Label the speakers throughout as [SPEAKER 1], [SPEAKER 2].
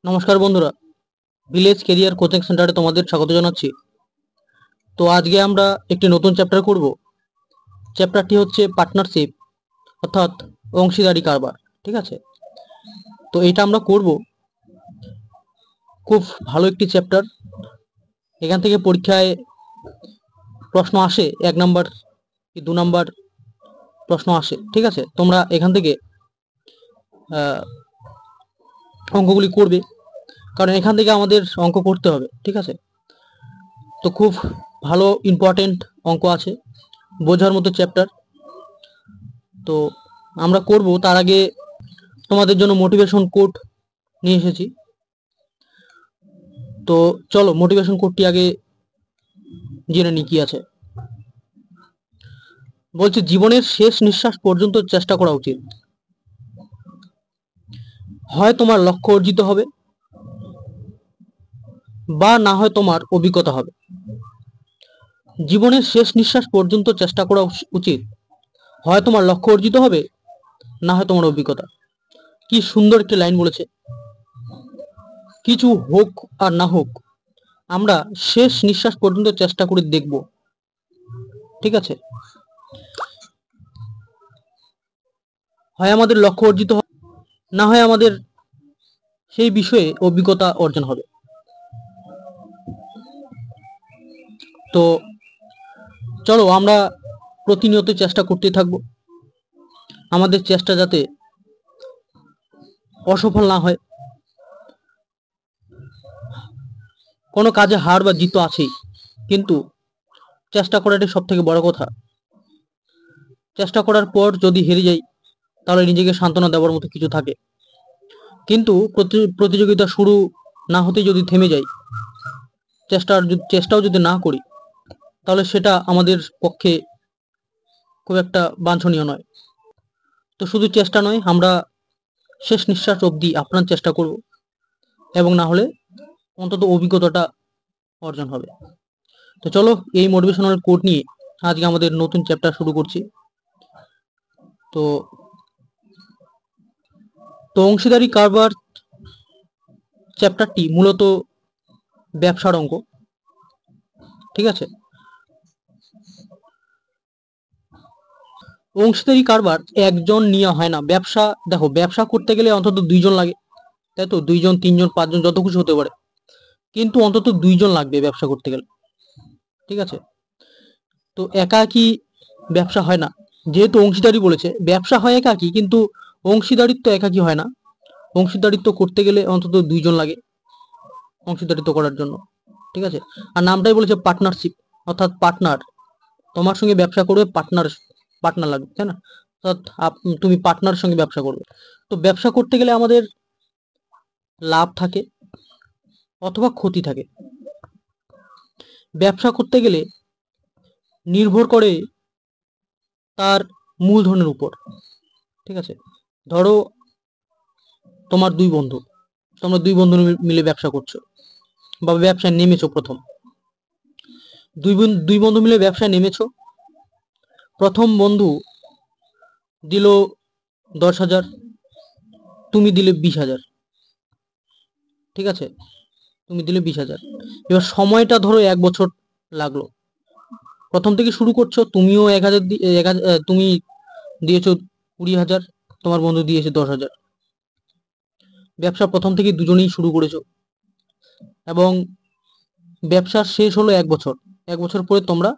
[SPEAKER 1] নমস্কার বন্ধুরা, village career coaching সেন্টারে তোমাদের স্বাগত জানাচ্ছি। তো আজকে আমরা একটি নতুন চ্যাপ্টার করব। চ্যাপ্টারটি হচ্ছে পার্টনারশিপ, অর্থাৎ অংশীদারি কারবার। ঠিক আছে, তো এটা আমরা করব। খুব ভালো একটি চ্যাপ্টার। এখান থেকে পরীক্ষায় প্রশ্ন আসে, 1 নাম্বার কি 2 নাম্বার প্রশ্ন আসে। ঠিক আছে, তোমরা এখান থেকে অঙ্কগুলি করবে, কারণ এখান থেকে আমাদের অঙ্ক করতে হবে। ঠিক আছে, তো খুব ভালো ইম্পর্টেন্ট অঙ্ক আছে, বোঝার মতো চ্যাপ্টার। তো আমরা করব, তার আগে তোমাদের জন্য মোটিভেশন কোড নিয়ে এসেছি। তো চলো মোটিভেশন কোডটি আগে জেনে নি কি আছে। বলছে, জীবনের শেষ নিঃশ্বাস পর্যন্ত চেষ্টা করা উচিত। হয় তোমার লক্ষ্য অর্জিত হবে, বা না হয় তোমার অভিজ্ঞতা হবে। জীবনের শেষ নিঃশ্বাস পর্যন্ত চেষ্টা করা উচিত। হয় তোমার লক্ষ্য অর্জিত হবে, না হয় তোমার অভিজ্ঞতা। কি সুন্দর একটি লাইন বলেছে। কিছু হোক আর না হোক, আমরা শেষ নিঃশ্বাস পর্যন্ত চেষ্টা করে দেখব। ঠিক আছে, হয় আমাদের লক্ষ্য অর্জিত হবে, না হয় আমাদের সেই বিষয়ে অভিজ্ঞতা অর্জন হবে। তো চলো আমরা প্রতিনিয়ত চেষ্টা করতে থাকবো, আমাদের চেষ্টা যাতে অসফল না হয়। কোনো কাজে হার বা জিত আছেই, কিন্তু চেষ্টা করাটাই সব থেকে বড় কথা। চেষ্টা করার পর যদি হেরে যাই, তাহলে নিজেকে সান্ত্বনা দেওয়ার মতো কিছু থাকে। কিন্তু প্রতিযোগিতা শুরু না হতে যদি থেমে যাই, চেষ্টাও যদি না করি, তাহলে সেটা আমাদের পক্ষে খুব একটা বাঞ্ছনীয় নয়। তো শুধু চেষ্টা নয়, আমরা শেষ নিঃশ্বাস অবধি আপনার চেষ্টা করব, এবং না হলে অন্তত অভিজ্ঞতাটা অর্জন হবে। তো চলো, এই মোটিভেশনাল কোট নিয়ে আজকে আমাদের নতুন চ্যাপ্টার শুরু করছি। তো তো অংশীদারি কারবার চ্যাপ্টারটি মূলত ব্যবসার অঙ্ক। ঠিক আছে, অংশীদারি কারবার একজন নিয়ে হয় না। ব্যবসা, দেখো, ব্যবসা করতে গেলে অন্তত 2জন লাগে, তাই তো? 2জন, 3জন, 5জন, যত কিছু হতে পারে, কিন্তু অন্তত 2জন লাগবে ব্যবসা করতে গেলে। ঠিক আছে, তো একাকী ব্যবসা হয় না। যেহেতু অংশীদারি বলেছে, ব্যবসা হয় একাকী, কিন্তু অংশীদারিত্ব একাকী হয় না। অংশীদারিত্ব করতে গেলে অন্তত 2জন লাগে অংশীদারিত্ব করার জন্য। ঠিক আছে, আর নামটাই বলেছে পার্টনারশিপ, অর্থাৎ পার্টনার। তোমার সঙ্গে ব্যবসা করবে পার্টনার, পার্টনার লাগবে, তাই না? অর্থাৎ তুমি পার্টনারের সঙ্গে ব্যবসা করবে। তো ব্যবসা করতে গেলে আমাদের লাভ থাকে অথবা ক্ষতি থাকে। ব্যবসা করতে গেলে নির্ভর করে তার মূলধনের উপর। ঠিক আছে, ধরো তোমার তোমরা দুই বন্ধু মিলে ব্যবসা করছো, বা ব্যবসায় নেমেছো। প্রথম দুই বন্ধু মিলে ব্যবসায় নেমেছো। প্রথম বন্ধু দিল 10,000, তুমি দিলে 20,000। ঠিক আছে, তুমি দিলে 20,000। এবার সময়টা ধরো 1 বছর লাগলো। প্রথম থেকে শুরু করছো, তুমিও 1,000, তুমি দিয়েছো 20,000, তোমার বন্ধু দিয়েছে 10,000। ব্যবসা প্রথম থেকে দুজনেই শুরু করেছো, এবং ব্যবসা শেষ হলো 1 বছর। 1 বছর পরে তোমরা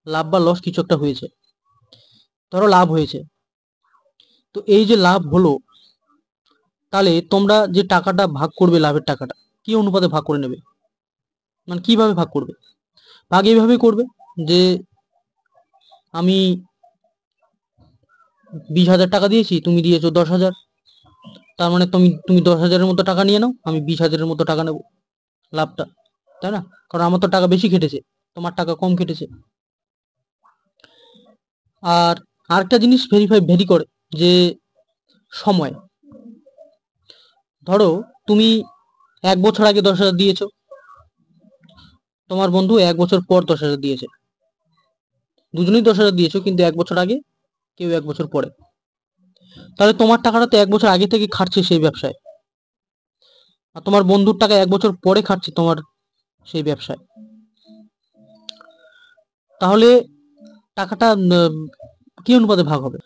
[SPEAKER 1] লাভ বা লস কিছু একটা হয়েছে, ধরো লাভ হয়েছে। তো এই যে লাভ হলো, তাহলে তোমরা যে টাকাটা ভাগ করবে, লাভের টাকাটা কি অনুপাতে ভাগ করে নেবে? মানে কিভাবে ভাগ করবে? ভাগ এইভাবে করবে যে আমি 20,000 টাকা দিয়েছি, তুমি দিয়েছো 10,000। তার মানে তুমি 10,000-এর মতো টাকা নিয়ে নাও, আমি 20,000-এর মতো টাকা নেবো, লাভটা, তাই না? কারণ আমার তো টাকা বেশি খেটেছে, তোমার টাকা কম খেটেছে। আর আরেকটা জিনিস ভেরি করে, যে সময়। ধরো তুমি 1 বছর আগে 10,000 দিয়েছো, তোমার বন্ধু 1 বছর পর 10,000 দিয়েছে। দুজনেই 10,000 দিয়েছো, কিন্তু 1 বছর আগে, কেউ 1 বছর পরে। তাহলে তোমার টাকাটা তো 1 বছর আগে থেকে খাটছে সেই ব্যবসায়। আর তোমার বন্ধুর টাকা 1 বছর পরে খাটছে তোমার সেই ব্যবসায়, তাহলে টাকাটা কি অনুপাতে ভাগ হবে?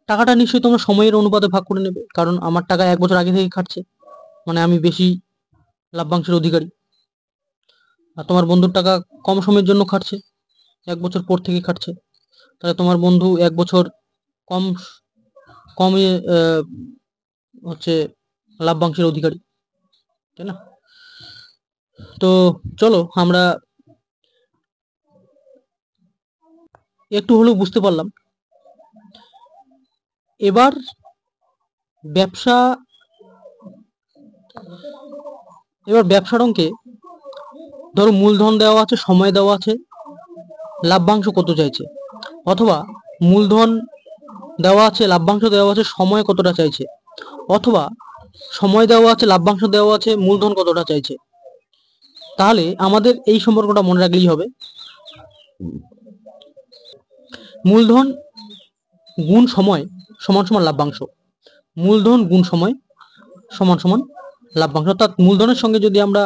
[SPEAKER 1] টাকাটা নিশ্চয়ই তোমরা সময়ের অনুপাতে ভাগ করে নেবে, কারণ আমার টাকা 1 বছর আগে থেকে খাটছে, মানে আমি বেশি লাভ্যাংশের অধিকারী। আর তোমার বন্ধুর টাকা কম সময়ের জন্য খাটছে, 1 বছর পর থেকে খাটছে, তাহলে তোমার বন্ধু 1 বছর কম কমে হচ্ছে লাভ্যাংশের অধিকারী, তাই না? তো চলো আমরা একটু হলেও বুঝতে পারলাম। এবার ব্যবসার অঙ্কে ধরো মূলধন দেওয়া আছে, সময় দেওয়া আছে, লাভ্যাংশ কত চাইছে, অথবা মূলধন দেওয়া আছে, লাভ্যাংশ দেওয়া আছে, সময় কতটা চাইছে, অথবা সময় দেওয়া আছে, লাভ্যাংশ দেওয়া আছে, মূলধন কতটা চাইছে। তাহলে আমাদের এই সম্পর্কটা মনে রাখলেই হবে, মূলধন গুণ সময় সমান সমান লাভ্যাংশ, মূলধন গুণ সময় সমান সমান লাভ্যাংশ। অর্থাৎ মূলধনের সঙ্গে যদি আমরা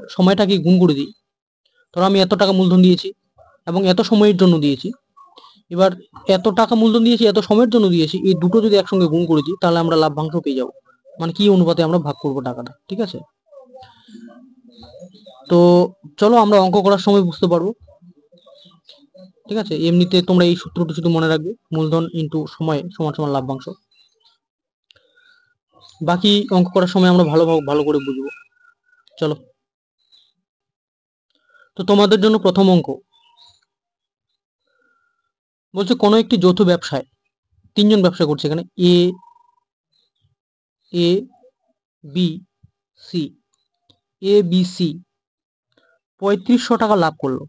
[SPEAKER 1] সময়টাকে গুণ করে দিই, ধরো আমি এত টাকা মূলধন দিয়েছি এবং এত সময়ের জন্য দিয়েছি, এবার এত টাকা মূলধন দিয়েছি, এত সময়ের জন্য দিয়েছি, এই দুটো যদি একসঙ্গে গুণ করে দিই, তাহলে আমরা লাভ্যাংশ পেয়ে যাবো, মানে কি অনুপাতে আমরা ভাগ করবো টাকাটা। ঠিক আছে, তো চলো আমরা অঙ্ক করার সময় বুঝতে পারবো। ঠিক আছে, এমনিতে তোমরা এই সূত্রটি শুধু মনে রাখবে, মূলধন ইন্টু সময় সমান সমান লাভ্যাংশ। বাকি অঙ্ক করার সময় আমরা ভালো করে বুঝবো। চলো, তো তোমাদের জন্য প্রথম অঙ্ক বলছে, কোনো একটি যৌথ ব্যবসায় 3জন ব্যবসা করছে, এখানে এ বি সি, 3500 টাকা লাভ করলো।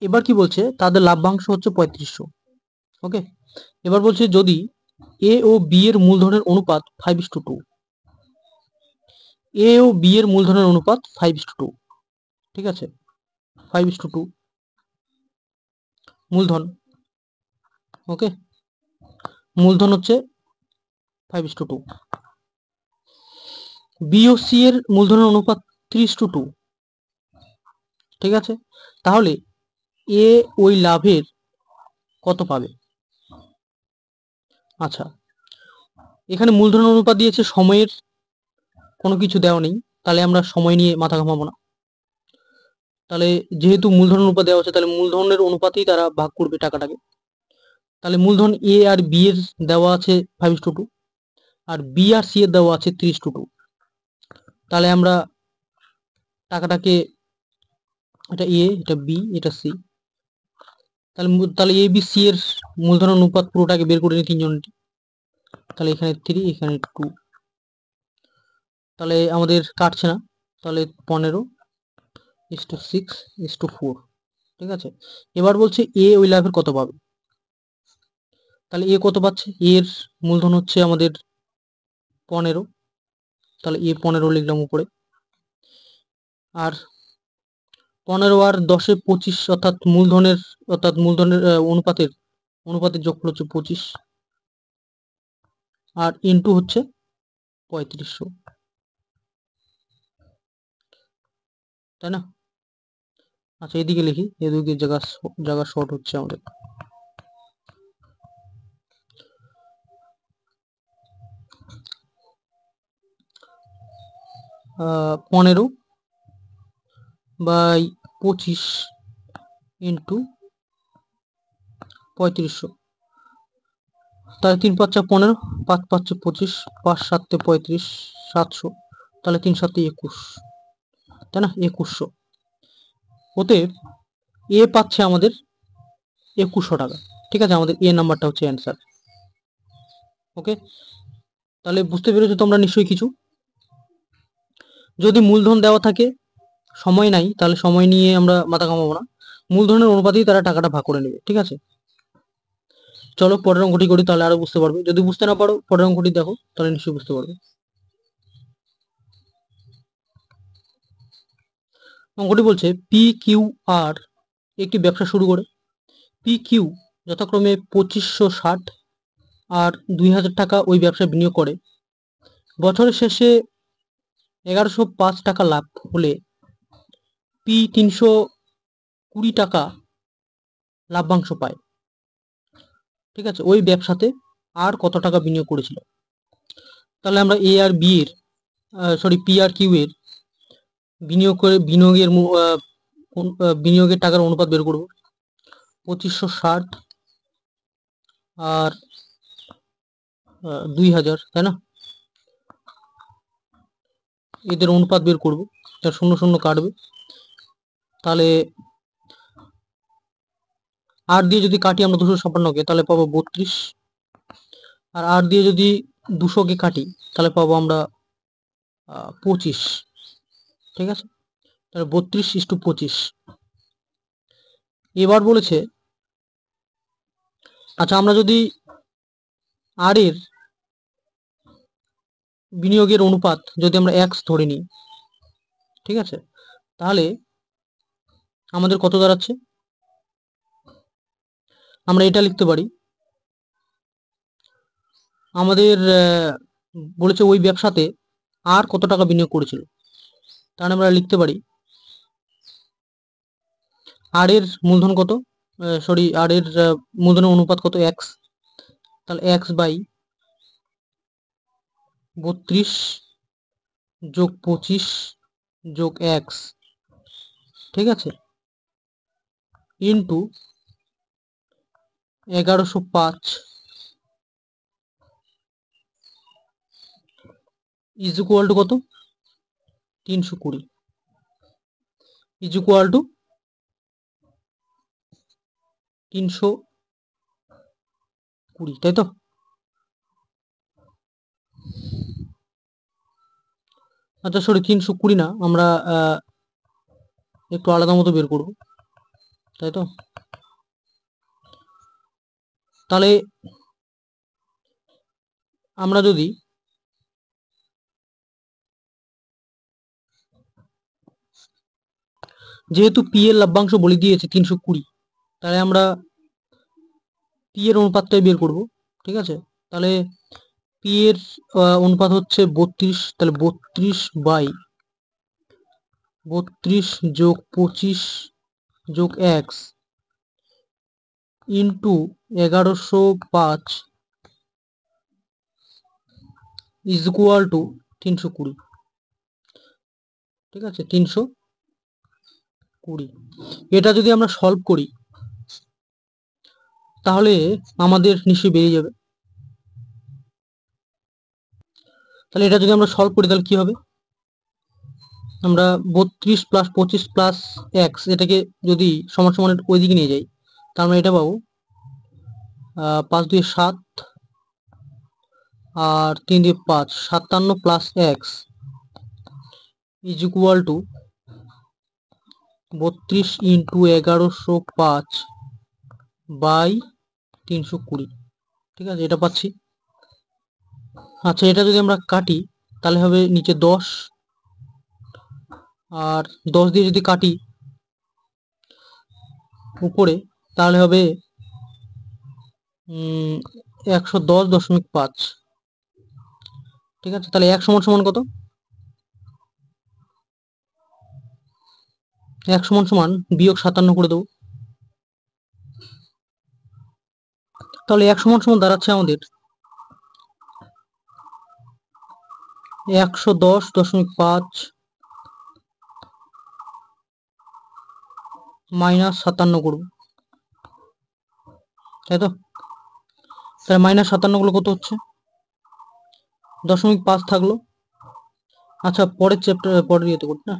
[SPEAKER 1] এবার কি বলছে, তাদের লাভ্যাংশ হচ্ছে 3500। ওকে, এবার বলছে যদি এ ও বি এর মূলধনের অনুপাত 5:2, এ ও বি এর মূলধনের অনুপাত 5:2, ঠিক আছে, 5:2 মূলধন। ওকে, মূলধন হচ্ছে 5:2। বি ও সি এর মূলধনের অনুপাত 3:2, ঠিক আছে, তাহলে এ ওই লাভের কত পাবে? আচ্ছা, এখানে মূলধনের অনুপাত দিয়েছে, সময়ের কোনো কিছু দেওয়া নেই, তাহলে আমরা সময় নিয়ে মাথা ঘামাবো না। তাহলে যেহেতু মূলধনের অনুপাত দেওয়া আছে, তাহলে মূলধনের অনুপাতেই তারা ভাগ করবে টাকাটাকে। তাহলে মূলধন এ আর বি এর দেওয়া আছে 5:2 আর বি আর সি এর দেওয়া আছে 3:2। তাহলে আমরা টাকাটাকে, এটা এ, এটা বি, এটা সি, তাহলে এ বি সি এর মূলধন অনুপাত পুরোটাকে বের করে নিই তিনজনটি। তাহলে এখানে 3, এখানে 2, তাহলে আমাদের কাটছে না, তাহলে 15:6:4, ঠিক আছে। এবার বলছে এ ওই লাভের কত পাবে, তাহলে এ কত পাচ্ছে, এর মূলধন হচ্ছে আমাদের 15, তাহলে এ 15 লিখলাম উপরে, আর 15 আর 10-এ 25, অর্থাৎ মূলধনের অনুপাতের যোগফল হচ্ছে 25, আর ইনটু হচ্ছে 3500, তাই না? আচ্ছা, এদিকে লিখি, এদিকে জায়গা শর্ট হচ্ছে আমাদের। আহ 15/25 ইন্টু 3500, তাহলে 3×5 = 15, 5×5 = 25, 5×7 = 35, 700, তাহলে 3×7 = 21, তাই না, 2100। অতএব এ পাচ্ছে আমাদের 2100 টাকা। ঠিক আছে, আমাদের এ নাম্বারটা হচ্ছে অ্যান্সার। ওকে, তাহলে বুঝতে পেরেছো তোমরা নিশ্চয়ই কিছু। যদি মূলধন দেওয়া থাকে, সময় নাই, তাহলে সময় নিয়ে আমরা মাথা ঘামাবো না, মূলধনের অনুপাতেই তারা টাকাটা ভাগ করে নেবে। ঠিক আছে, চলো পরের অঙ্কটি করি, তাহলে আরো বুঝতে পারবে। যদি বুঝতে না পারো, পরের অঙ্কটি দেখো, তাহলে নিশ্চয়ই বুঝতে পারবে। অঙ্কটি বলছে পি কিউ আর একটি ব্যবসা শুরু করে। পি কিউ যথাক্রমে 2560 আর 2000 টাকা ওই ব্যবসায় বিনিয়োগ করে। বছরের শেষে 1105 টাকা লাভ হলে পি 320 টাকা লাভ্যাংশ পায়। ঠিক আছে, ওই ব্যবসাতে আর কত টাকা বিনিয়োগ করেছিল? তাহলে আমরা এ আর বি এর পি আর কিউ এর বিনিয়োগের টাকার অনুপাত বের করব। 2560 আর 2000, তাই না? এদের অনুপাত বের করব, তার 0 কাটবে। তাহলে 8 দিয়ে যদি কাটি আমরা 256কে, তাহলে পাবো 32। আর 8 দিয়ে যদি 200কে কাটি তাহলে পাবো আমরা 25। ঠিক আছে, তাহলে 32:25। এবার বলেছে, আচ্ছা আমরা যদি আর এর বিনিয়োগের অনুপাত যদি আমরা x ধরে নিই, ঠিক আছে, তাহলে আমাদের কত দাঁড়াচ্ছে? আমরা এটা লিখতে পারি, আমাদের বলেছে ওই ব্যবসাতে আর কত টাকা বিনিয়োগ করেছিল, তাহলে আমরা লিখতে পারি আর এর মূলধন কত, আর এর মূলধনের অনুপাত কত? x। তাহলে x বাই 32 যোগ 25 যোগ x, ঠিক আছে, ইন্টু 1105 ইজ ইকুয়াল টু কত? 320 ইজ ইকুয়াল টু 320, তাই তো? আচ্ছা 320 না, আমরা একটু আলাদা মতো বের করব, তাই তো? তাহলে আমরা যদি যেহেতু পি এর লভ্যাংশ বলে দিয়েছে 320, তাহলে আমরা পি এর অনুপাতটাই বের করব। ঠিক আছে, তাহলে পি এর অনুপাত হচ্ছে 32, তাহলে 32 যোগ 25 যোগ x into 1105 is equal two 320। ঠিক আছে, 320। এটা যদি আমরা সলভ করি তাহলে আমাদের নিশ্চয়ই বেরিয়ে যাবে। তাহলে এটা যদি আমরা সলভ করি তাহলে কি হবে? আমরা 32 প্লাস 25 প্লাস এক্স এটাকে যদি সমান সমান ওইদিকে নিয়ে যাই, তার মানে এটা পাবো 5 2 7 আর 3 2 5, 57 plus x is equal to 32 into 1105 by 320। ঠিক আছে, এটা পাচ্ছি। আচ্ছা এটা যদি আমরা কাটি তাহলে হবে নিচে 10, আর 10 দিয়ে যদি কাটি উপরে তাহলে হবে 110.5। ঠিক আছে, তাহলে 1 সমান সমান কত? 1 সমান সমান বিয়োগ 57 করে দেবো। তাহলে 1 সমান সমান দাঁড়াচ্ছে আমাদের 110.5 মাইনাস 57 করবো, তাই তো? তাহলে মাইনাস 57 গুলো কত হচ্ছে? 0.5 থাকলো। আচ্ছা পরের চ্যাপ্টার পরের ইয়েতে করতে না,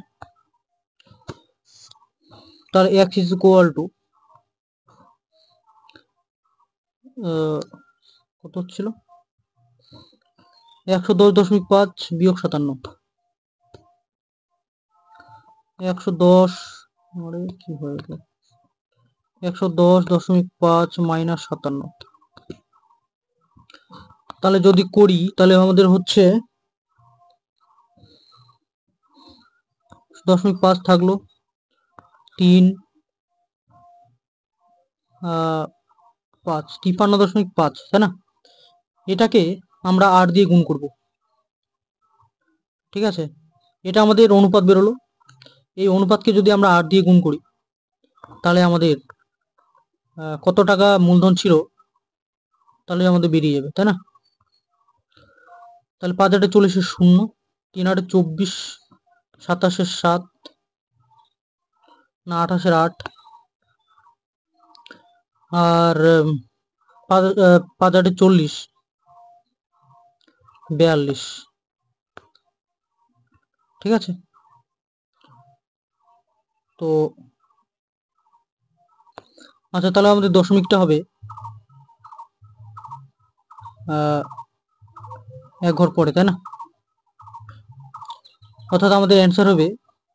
[SPEAKER 1] তাহলে x ইজ ইকুয়াল টু কত হচ্ছিল? 110.5 বিয়োগ 57, 110, আরে কি হয়ে গেল, 110.5 মাইনাস 57। তাহলে যদি করি তাহলে আমাদের হচ্ছে 0.5 থাকলো, 3 5, 53.5, তাই না? এটাকে আমরা 8 দিয়ে গুণ করব। ঠিক আছে, এটা আমাদের অনুপাত বেরোলো। এই অনুপাতকে যদি আমরা 8 দিয়ে গুণ করি তাহলে আমাদের কত টাকা মূলধন ছিল তাহলে আমাদের বেরিয়ে যাবে, তাই না? তাহলে 5 8 40 0, 3 8 24, 27 7, না 28 8, আর 5 8 40, 42। ঠিক আছে, তো আচ্ছা তাহলে আমাদের দশমিকটা হবে 1 ঘর পরে, তাই না? অর্থাৎ আমাদের অ্যান্সার হবে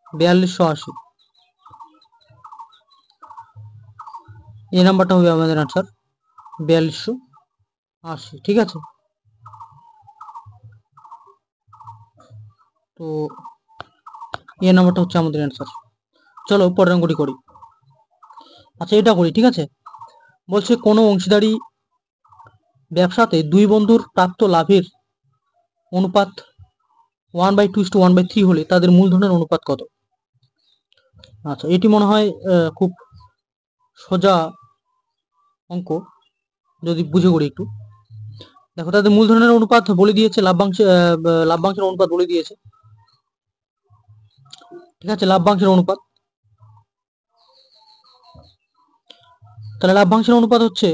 [SPEAKER 1] 4280। এই নাম্বারটা হবে আমাদের অ্যান্সার 4280। ঠিক আছে, তো এই নাম্বারটা হচ্ছে আমাদের অ্যান্সার। চলো পরের অঙ্কটি করি। আচ্ছা এটা করি, ঠিক আছে। বলছে কোনো অংশীদারি ব্যবসাতে দুই বন্ধুর প্রাপ্ত লাভের অনুপাত 1/2:1/3 হলে তাদের মূলধনের অনুপাত কত? আচ্ছা এটি মনে হয় খুব সোজা অঙ্ক, যদি বুঝে করি একটু। দেখো তাদের মূলধনের অনুপাত বলে দিয়েছে, লাভ্যাংশের অনুপাত বলে দিয়েছে। ঠিক আছে, লাভ্যাংশের অনুপাত, তাহলে লাভ্যাংশের অনুপাত হচ্ছে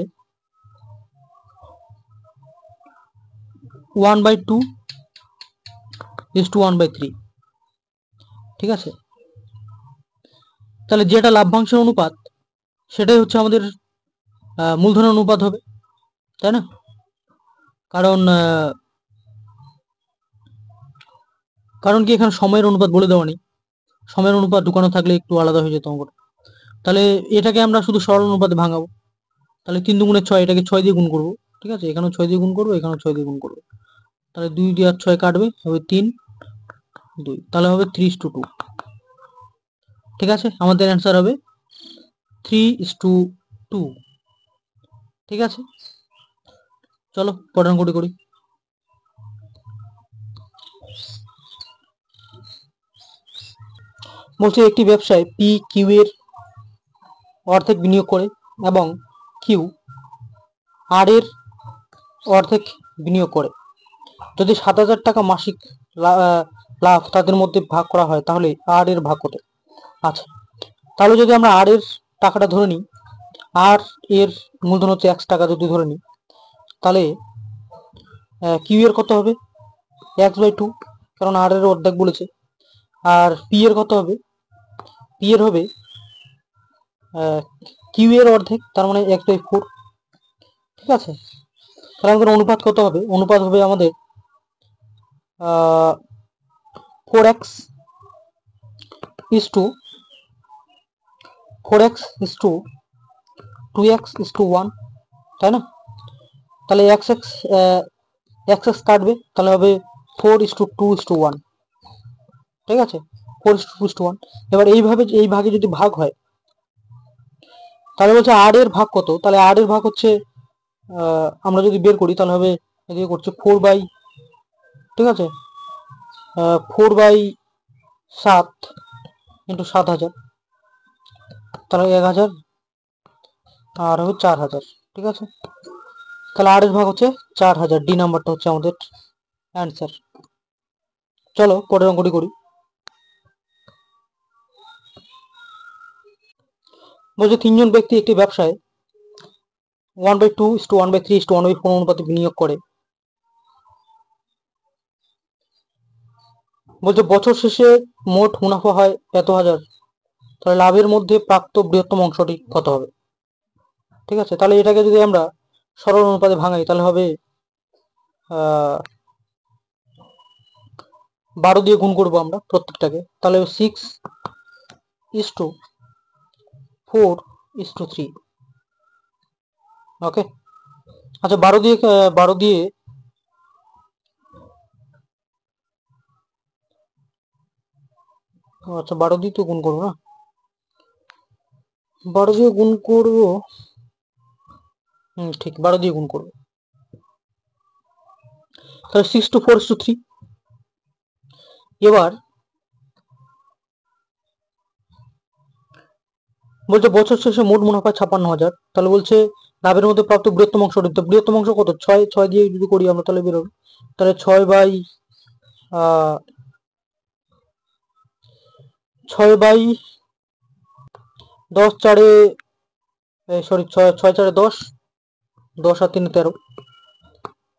[SPEAKER 1] 1/2:1/3। ঠিক আছে, তাহলে যেটা লাভ্যাংশের অনুপাত সেটাই হচ্ছে আমাদের মূলধনের অনুপাত হবে, তাই না? কারণ কারণ কি এখানে সময়ের অনুপাত বলে দেওয়া নেই। সময়ের অনুপাত ঢুকানো থাকলে একটু আলাদা হয়ে যেত অঙ্কটা। তাহলে এটাকে আমরা শুধু সরল অনুপাতে ভাঙাবো। তাহলে 3 দুগুণে 6, এটাকে 6 দিয়ে গুণ করবো। ঠিক আছে, এখানেও 6 দিয়ে গুণ করবো, এখানেও 6 দিয়ে গুণ করবো। তাহলে 2 দিয়ে আর 6 কাটবে, হবে 3 2, তাহলে হবে 3:2। ঠিক আছে, আমাদের অ্যান্সার হবে 3:2। ঠিক আছে, চলো পরের অঙ্কটি করি। বলছে একটি ব্যবসায় পি কিউ এর অর্ধেক বিনিয়োগ করে এবং কিউ আর এর অর্ধেক বিনিয়োগ করে। যদি 7,000 টাকা মাসিক লাভ তাদের মধ্যে ভাগ করা হয় তাহলে আর এর ভাগ কত? আচ্ছা তাহলে যদি আমরা আর এর টাকাটা ধরে নিই, আর এর মূলধন হচ্ছে 1 টাকা যদি ধরে নিই, তাহলে কিউ এর কত হবে? x/2, কারণ আর এর অর্ধেক বলেছে। আর পি এর কত হবে? পি এর হবে কিউ এর অর্ধেক, তার মানে x/4। ঠিক আছে, তাহলে আমাদের অনুপাত কত হবে? অনুপাত হবে আমাদের 4x is to 2x is to 1, তাই না? তাহলে x কাটবে, তাহলে হবে 4:2:1। ঠিক আছে, 4:2:1। এবার এইভাবে এই ভাগে যদি ভাগ হয় তাহলে বলছে আর এর ভাগ কত? তাহলে আর এর ভাগ হচ্ছে আমরা যদি বের করি তাহলে হবে, এদিকে করছে 4/, ঠিক আছে, 4/7 ইন্টু 7,000, তাহলে 1,000 আর হবে 4,000। ঠিক আছে, তাহলে আর এর ভাগ হচ্ছে 4,000। ডি নাম্বারটা হচ্ছে আমাদের অ্যান্সার। চলো পরের অঙ্কটি করি। বলছে 3 জন ব্যক্তি একটি ব্যবসায় 1/2:1/3:1/4 অনুপাতে বিনিয়োগ করে। বলছে বছর শেষে মোট মুনাফা হয় এত হাজার, তাহলে লাভের মধ্যে প্রাপ্ত বৃহত্তম অংশটি কত হবে? ঠিক আছে, তাহলে এটাকে যদি আমরা সরল অনুপাতে ভাঙাই তাহলে হবে 12 দিয়ে গুণ করবো আমরা প্রত্যেকটাকে, তাহলে 6:4:3। ওকে, আচ্ছা 12 দিয়ে আচ্ছা 12 দিয়ে তো গুণ করবো না, 12 দিয়ে গুণ করবো, ঠিক 12 দিয়ে গুণ করবো, তাহলে 6:4:3। এবার বলছে বছর শেষে মোট মুনাফা 56,000, তাহলে বলছে লাভের মধ্যে প্রাপ্ত বৃহত্তম অংশ নিতে। বৃহত্তম অংশ কত? 6, 6 দিয়ে যদি করি আমরা তাহলে বেরোবে, তাহলে 6/10 চারে, সরি 6 চারে 10, 10 আর 3 13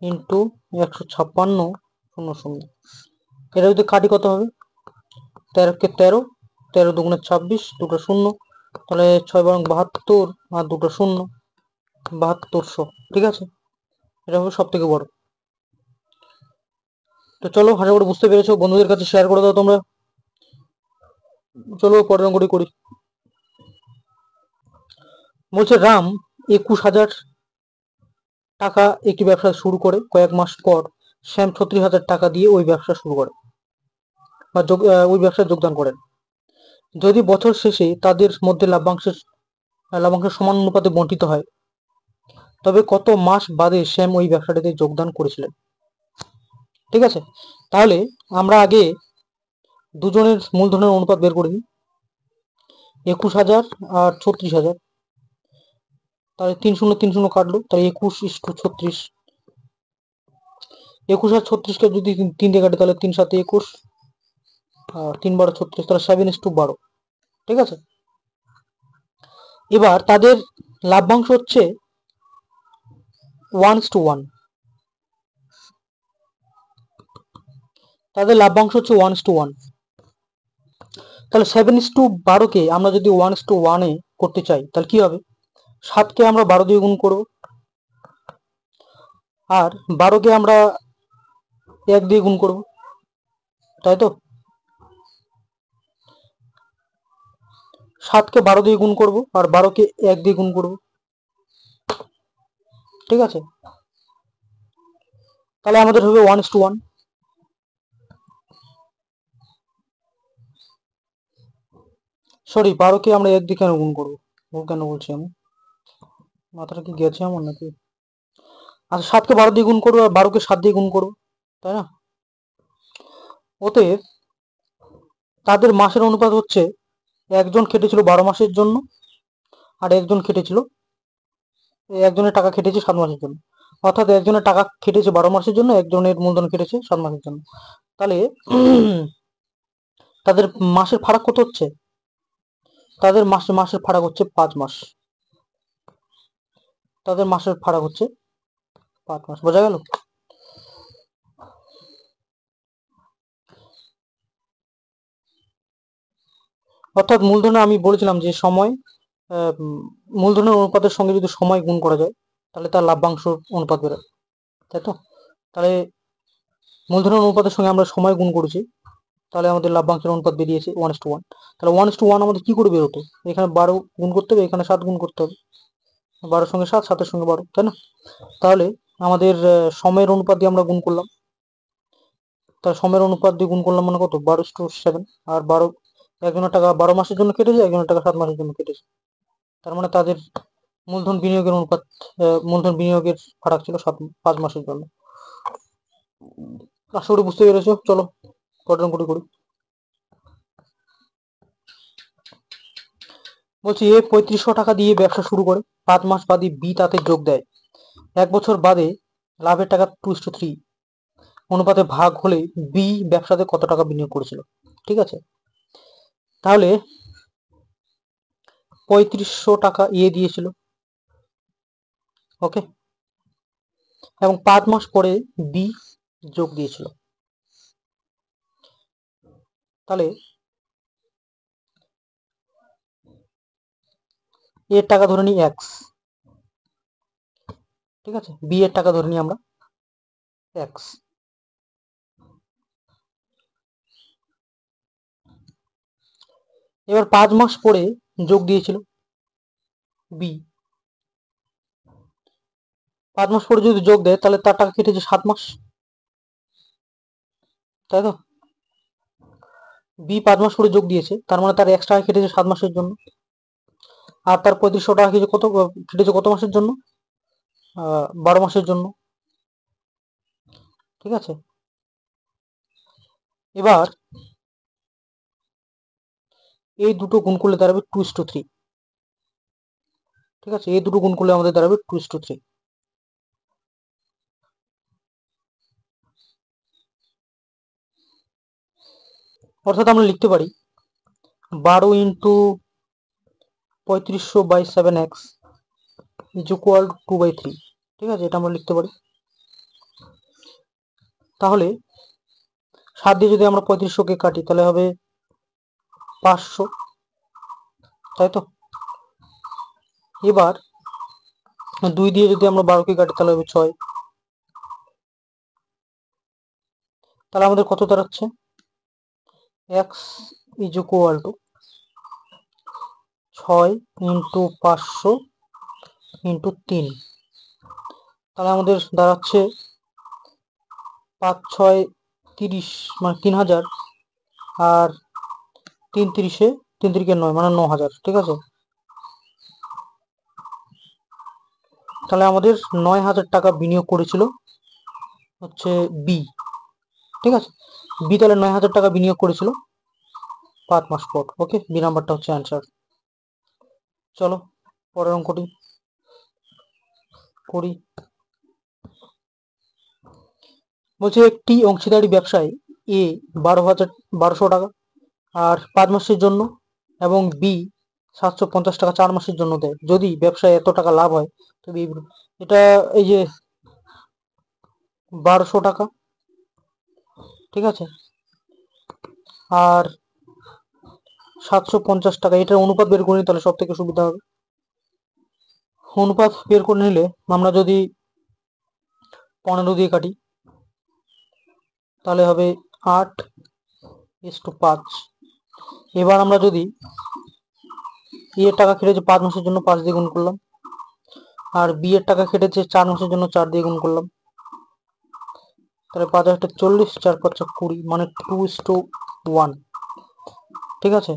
[SPEAKER 1] ইন্টু 156, 0 এটা যদি কাটি কত হবে? 13 কে 13, 13 দুগুণে 26, দুটো শূন্য, তাহলে 6 বরং 72 আর দুটো শূন্য, 7200। ঠিক আছে, এটা হবে সব থেকে বড়। তো চলো, আশা করি বুঝতে পেরেছো, বন্ধুদের কাছে শেয়ার করে দাও তোমরা। চলো পরের অঙ্কটি করি। বলছে রাম 21,000 টাকা একটি ব্যবসা শুরু করে, কয়েক মাস পর শ্যাম 36,000 টাকা দিয়ে ওই ব্যবসা শুরু করে বা ওই ব্যবসায় যোগদান করেন। যদি বছর শেষে তাদের মধ্যে লাভ্যাংশ সমান অনুপাতে বণ্টিত হয়, তবে কত মাস বাদে শ্যাম ওই ব্যবসাটিতে যোগদান করেছিলেন? ঠিক আছে, তাহলে আমরা আগে দুজনের মূলধনের অনুপাত বের করে নিই। 21,000 আর 36,000, তাহলে 3 শূন্য 3 শূন্য কাটলো, তাহলে 21:36। 21 আর 36কে যদি 3 দিয়ে কাটে তাহলে 3 7 21 আর 3 12 36, তাহলে 7:12। ঠিক আছে, এবার তাদের লাভ্যাংশ হচ্ছে 1:1, তাদের লাভ্যাংশ হচ্ছে 1:1। তাহলে 7:12কে আমরা যদি 1:1 করতে চাই তাহলে কি হবে? 7কে আমরা 12 দিয়ে গুণ করব, আর 12কে আমরা 1 দিয়ে গুণ করব, তাই তো? 7কে 12 দিয়ে গুণ করব আর 12কে 1 দিয়ে গুণ করব। ঠিক আছে, তাহলে আমাদের হবে 1:1। সরি, 12কে আমরা 1 দিয়ে কেন গুণ করবো? ভুল কেন বলছি আমি? মাথাটা কি গেছে আমার নাকি? আচ্ছা, 7কে 12 দিয়ে গুণ করবো আর 12কে 7 দিয়ে গুণ করবো, তাই না? অতএব তাদের মাসের অনুপাত হচ্ছে, একজন খেটেছিল 12 মাসের জন্য আর একজনের টাকা খেটেছে 7 মাসের জন্য। অর্থাৎ একজনের টাকা খেটেছে 12 মাসের জন্য, একজনের মূলধন খেটেছে 7 মাসের জন্য। তাহলে তাদের মাসের ফারাক কত হচ্ছে? তাদের মাসের ফারাক হচ্ছে 5 মাস। তাদের মাসের ফারাক হচ্ছে 5 মাস। বোঝা গেল? অর্থাৎ মূলধনে আমি বলেছিলাম যে সময়, মূলধনের অনুপাতের সঙ্গে যদি সময় গুণ করা যায় তাহলে তার লাভ্যাংশ অনুপাত বেরোয়, তাই তো? তাহলে মূলধনের অনুপাতের সঙ্গে আমরা সময় গুণ করেছি, তাহলে আমাদের লাভ্যাংশের অনুপাত বেরিয়েছে 1:1। তাহলে 1:1 আমাদের কি করে বেরোতো? এখানে 12 গুণ করতে হবে, এখানে 7 গুণ করতে হবে। 12 সঙ্গে 7, 7 সঙ্গে 12, তাই না? তাহলে আমাদের সময়ের অনুপাত দিয়ে আমরা গুণ করলাম, তার সময়ের অনুপাত দিয়ে গুণ করলাম মানে কত? 12:7। আর 12, একজনের টাকা 12 মাসের জন্য কেটেছে, একজনের টাকা 7 মাসের জন্য কেটেছে। তার মানে তাদের মূলধন বিনিয়োগের অনুপাত, মূলধন বিনিয়োগের ফারাক ছিল 5 মাসের জন্য। আশা করি বুঝতে পেরেছো। চলো পরের অঙ্কটি করি। বলছি এ 3500 টাকা দিয়ে ব্যবসা শুরু করে, 5 মাস বাদে বি তাতে যোগ দেয়। 1 বছর বাদে লাভের টাকা 2:3 অনুপাতে ভাগ হলে বি ব্যবসাতে কত টাকা বিনিয়োগ করেছিল? ঠিক আছে, তাহলে 3500 টাকা এ দিয়েছিল, ওকে, এবং 5 মাস পরে বি যোগ দিয়েছিল। তাহলে এর টাকা ধরে নিই এক্স, ঠিক আছে, বি এর টাকা ধরে নিই আমরা এক্স। এবার 5 মাস পরে যোগ দিয়েছিল বি। 5 মাস পরে যদি যোগ দেয় তাহলে তার টাকা কেটেছে 7 মাস, তাই তো? বি 5 মাস পরে যোগ দিয়েছে, তার মানে তার এক্স টাকা কেটেছে 7 মাসের জন্য, আর তার 3500 টাকা কেটেছে কত মাসের জন্য? 12 মাসের জন্য। ঠিক আছে, এবার এই দুটো গুণ করলে দাঁড়াবে 2:3। ঠিক আছে, এই দুটো গুণ করলে আমাদের দাঁড়াবে 2:3। অর্থাৎ আমরা লিখতে পারি 12 ইন্টু 3500/7x ইজ ইকুয়াল 2/3। ঠিক আছে, এটা আমরা লিখতে পারি। তাহলে 7 দিয়ে যদি আমরা 3500কে কাটি তাহলে হবে 500, তাই তো। এবার 2 দিয়ে যদি আমরা 12কে কাটি তাহলে হবে 6। তাহলে আমাদের কত দাঁড়াচ্ছে? x is equal two 6 into 500 into 3। তাহলে আমাদের দাঁড়াচ্ছে 5 6 30, মানে 3000, আর 3 3 9 মানে 9000। ঠিক আছে, তাহলে আমাদের 9000 টাকা বিনিয়োগ করেছিল হচ্ছে বি। ঠিক আছে, বি তাহলে 9000 টাকা বিনিয়োগ করেছিল 5 মাস পর। ওকে, বি নাম্বারটা হচ্ছে অ্যান্সার। চলো পরের অঙ্কটি করি। বলছে একটি অংশীদারি ব্যবসায় এ 12,000 টাকা আর 5 মাসের জন্য এবং বি 750 টাকা 4 মাসের জন্য দেয়। যদি ব্যবসায় এত টাকা লাভ হয় তবে এটা এই যে 1200 টাকা, ঠিক আছে, আর 750 টাকা, এটার অনুপাত বের করে নিই তাহলে সব থেকে সুবিধা হবে। অনুপাত বের করে নিলে আমরা যদি 15 দিয়ে কাটি তাহলে হবে 8:5। এবার আমরা যদি এর টাকা কেটেছে 5 মাসের জন্য 5 দিয়ে গুণ করলাম, আর বি এর টাকা কেটেছে 4 মাসের জন্য 4 দিয়ে গুণ করলাম, তাহলে 5 আর 40, 4 5 20, মানে 2:1। ঠিক আছে,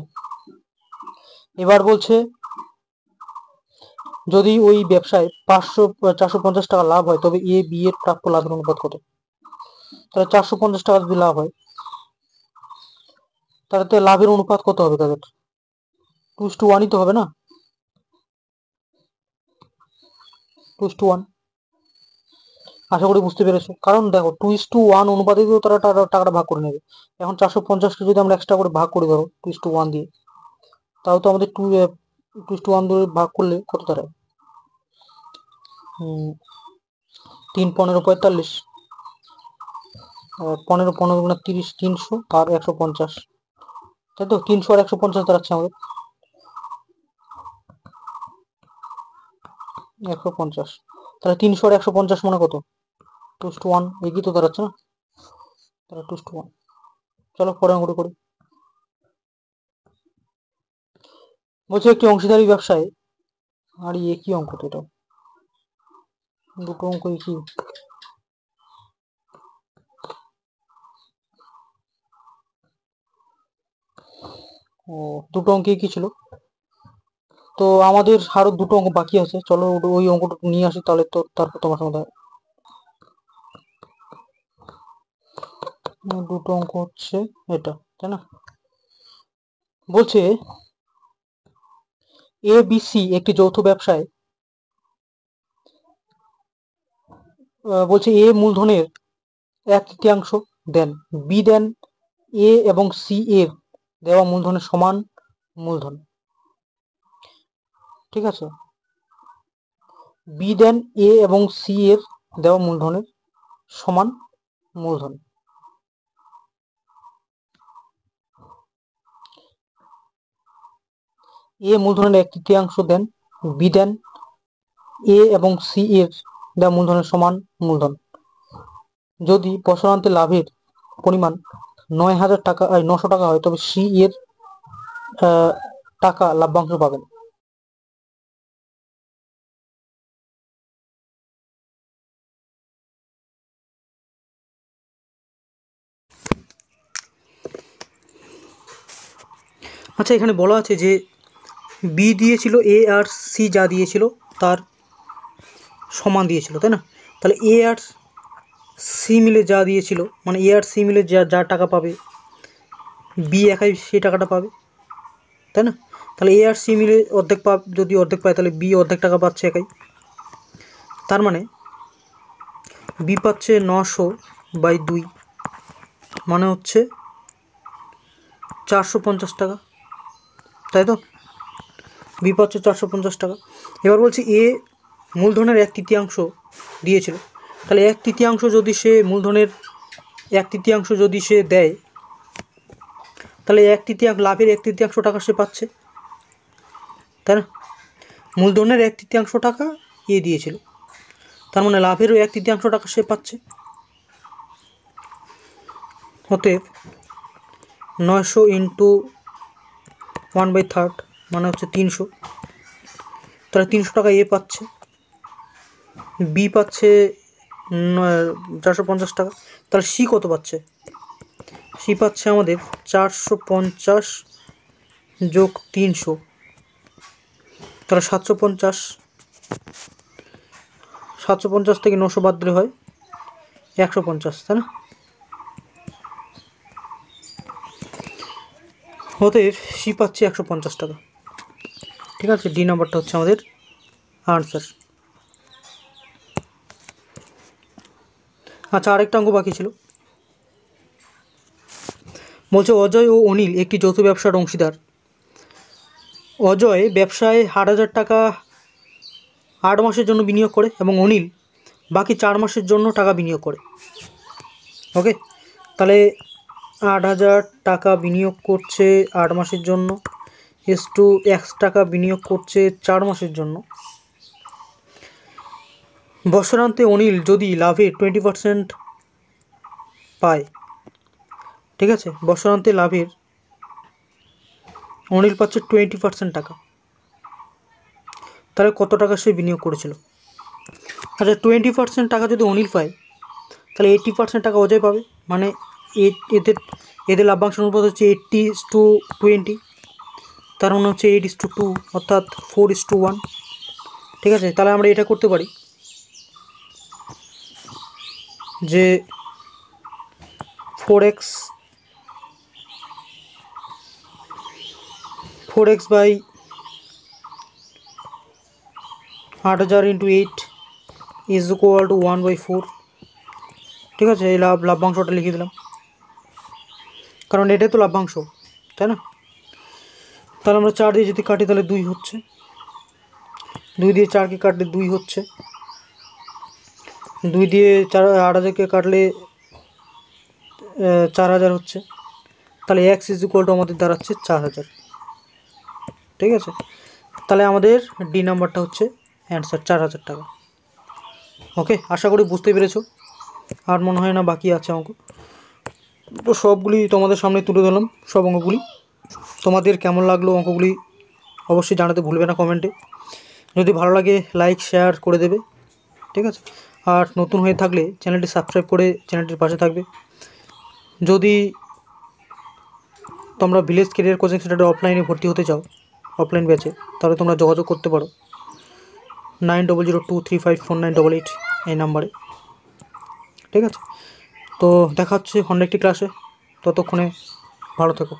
[SPEAKER 1] এবার বলছে যদি ওই ব্যবসায় 450 টাকা লাভ হয় তবে এ বি এর প্রাপ্য লাভের অনুপাত কত? তাহলে 450 টাকা যদি লাভ হয় তাহলে লাভের অনুপাত কত হবে তাদের? 2:1ই তো হবে না? 2:1। আশা করি বুঝতে পেরেছো, কারণ দেখো 2:1 অনুপাতে তো তারা টাকাটা ভাগ করে নেবে। এখন 450কে যদি আমরা এক্সট্রা করে ভাগ করি ধরো 2:1 দিয়ে, তাও তো আমাদের 2:1 দিয়ে ভাগ করলে কত দাঁড়ায়? 3 15 45, 15 15 গুণা 30, 300 আর 150, তাই তো। 300 আর 150 দাঁড়াচ্ছে আমাদের 150। তাহলে 300 আর 150 মানে কত? 2:1, একই তো দাঁড়াচ্ছে না? তাহলে 2:1। চলো পরে অঙ্কটা করি। বলছে একটি অংশীদারি ব্যবসায়, আর একই অঙ্ক তো, এটা দুটো অঙ্ক একই। ও, দুটো অঙ্ক একই ছিল। তো আমাদের আরো দুটো অঙ্ক বাকি আছে, চলো ওই অঙ্কটা নিয়ে আসি তাহলে তো তারপর তোমার সঙ্গে দুটো অঙ্ক হচ্ছে এটা, তাই না? বলছে এ বি সি একটি যৌথ ব্যবসায়, বলছে এ মূলধনের 1/3 দেন, বি দেন এ এবং সি এর দেওয়া মূলধনের সমান মূলধন। ঠিক আছে, বি দেন এ এবং সি এর দেওয়া মূলধনের সমান মূলধন। এ মূলধনের 1/3 দেন, বি দেন এ এবং সি এর দেওয়া মূলধনের সমান মূলধন। যদি বছরান্তে লাভের পরিমাণ 9,000 টাকা 900 টাকা হয় তবে সি এর টাকা লাভ্যাংশ পাবেন। আচ্ছা, এখানে বলা আছে যে বি দিয়েছিল এ আর সি যা দিয়েছিল তার সমান দিয়েছিল, তাই না? তাহলে এ আর সি মিলে যা দিয়েছিল, মানে এ আর সি মিলে যা যা টাকা পাবে বি একাই সেই টাকাটা পাবে, তাই না? তাহলে এ আর সি মিলে অর্ধেক যদি অর্ধেক পায় তাহলে বি অর্ধেক টাকা পাচ্ছে একাই। তার মানে বি পাচ্ছে 900/2, মানে হচ্ছে 450 টাকা, তাই তো? বি পাচ্ছে 450 টাকা। এবার বলছি এ মূলধনের 1/3 দিয়েছিল, তাহলে 1/3 যদি সে মূলধনের 1/3 যদি সে দেয়, তাহলে 1/3 লাভের 1/3 টাকা সে পাচ্ছে, তাই না? মূলধনের 1/3 টাকা এ দিয়েছিল, তার মানে লাভেরও 1/3 টাকা সে পাচ্ছে। অতএব 900 ইন্টু 1/3 মানে হচ্ছে 300, তাহলে 300 টাকা এ পাচ্ছে, বি পাচ্ছে 450 টাকা। তাহলে সি কত পাচ্ছে? সি পাচ্ছে আমাদের 450 যোগ 300, তাহলে 750। 750 থেকে 900 বাদ দিলে হয় 150, তাই না? অতএব সি পাচ্ছে 150 টাকা। ঠিক আছে, ডি নাম্বারটা হচ্ছে আমাদের আনসার। আচ্ছা, আরেকটা অঙ্ক বাকি ছিল। বলছে অজয় ও অনিল একটি যৌথ ব্যবসার অংশীদার। অজয় ব্যবসায় 8,000 টাকা 8 মাসের জন্য বিনিয়োগ করে এবং অনিল বাকি 4 মাসের জন্য টাকা বিনিয়োগ করে। ওকে, তাহলে 8,000 টাকা বিনিয়োগ করছে 8 মাসের জন্য, টু 1 টাকা বিনিয়োগ করছে 4 মাসের জন্য। বছরান্তে অনিল যদি লাভে 20% পায়, ঠিক আছে, বছরান্তে লাভের অনিল পাচ্ছে 20% টাকা, তাহলে কত টাকা সে বিনিয়োগ করেছিল? আচ্ছা, 20% টাকা যদি অনিল পায়, তাহলে 80% টাকা অজয় পাবে, মানে এদের এদের লাভ্যাংশ অনুপাত হচ্ছে 80:20, তার মানে হচ্ছে 8:2, অর্থাৎ 4:1। ঠিক আছে, তাহলে আমরা এটা করতে পারি যে 4x by 8,000 into 8 is equal to 1/4। ঠিক আছে, এই লাভ্যাংশটা লিখে দিলাম, কারণ এটাই তো লাভ্যাংশ, তাই না? তাহলে আমরা 4 দিয়ে যদি কাটি তাহলে 2 হচ্ছে, 2 দিয়ে 4কে কাটলে 2 হচ্ছে, 2 দিয়ে 8,000কে কাটলে 4,000 হচ্ছে, তাহলে এক্স ইজ ইকুয়াল টু আমাদের দাঁড়াচ্ছে 4,000। ঠিক আছে, তাহলে আমাদের ডি নাম্বারটা হচ্ছে অ্যান্সার 4,000 টাকা। ওকে, আশা করি বুঝতে পেরেছো। আর মনে হয় না বাকি আছে অঙ্ক, তো সবগুলি তোমাদের সামনে তুলে ধরলাম, সব অঙ্কগুলি। তোমাদের কেমন লাগলো অঙ্কগুলি অবশ্যই জানাতে ভুলবে না কমেন্টে। যদি ভালো লাগে লাইক শেয়ার করে দেবে, ঠিক আছে? আর নতুন হয়ে থাকলে চ্যানেলটি সাবস্ক্রাইব করে চ্যানেলটির পাশে থাকবে। যদি তোমরা ভিলেজ কেরিয়ার কোচিং সেন্টারে অফলাইনে ভর্তি হতে চাও, অফলাইন ব্যাচে, তাহলে তোমরা যোগাযোগ করতে পারো 9002354988 এই নাম্বারে। ঠিক আছে, তো দেখা হচ্ছে অন্য একটি ক্লাসে, ততক্ষণে ভালো থেকো।